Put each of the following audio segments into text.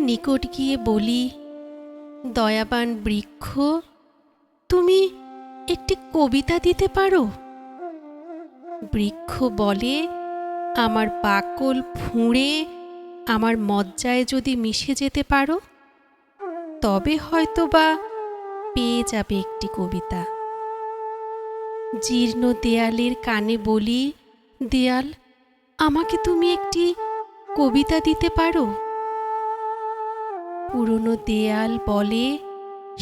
নিকট গিয়ে বলি, দয়াবান বৃক্ষ, তুমি একটি কবিতা দিতে পারো? বৃক্ষ বলে, আমার বাকল ফুঁড়ে আমার মজ্জায় যদি মিশে যেতে পারো, তবে হয়তোবা পেয়ে যাবে একটি কবিতা। জীর্ণ দেয়ালের কানে বলি, দেয়াল, আমাকে তুমি একটি কবিতা দিতে পারো? পুরনো দেয়াল বলে,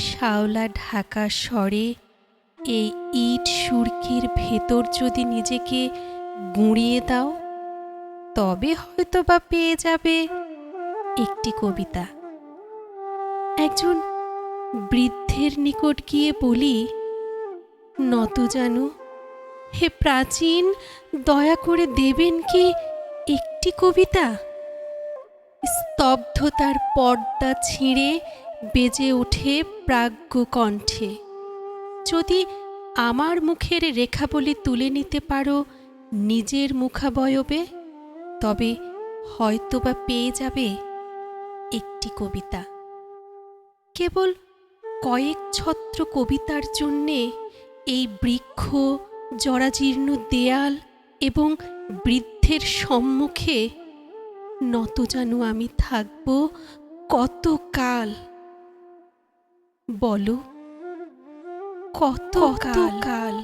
শাওলা ঢাকা স্বরে, এই ইট সুরকির ভেতর যদি নিজেকে গুঁড়িয়ে দাও, তবে হয়তোবা পেয়ে যাবে একটি কবিতা। একজন বৃদ্ধের নিকট গিয়ে বলি, নত জানু, হে প্রাচীন, দয়া করে দেবেন কি একটি কবিতা? স্তব্ধতার পর্দা ছিঁড়ে বেজে ওঠে প্রাজ্ঞ কণ্ঠে, যদি আমার মুখের রেখাবলি তুলে নিতে পারো নিজের মুখাবয়বে, তবে হয়তোবা পেয়ে যাবে একটি কবিতা। কেবল কয়েক ছত্র কবিতার জন্যে এই বৃক্ষ, জরাজীর্ণ দেয়াল এবং বৃদ্ধের সম্মুখে নত জানু আমি থাকব কত কাল? বলো, কত কাল?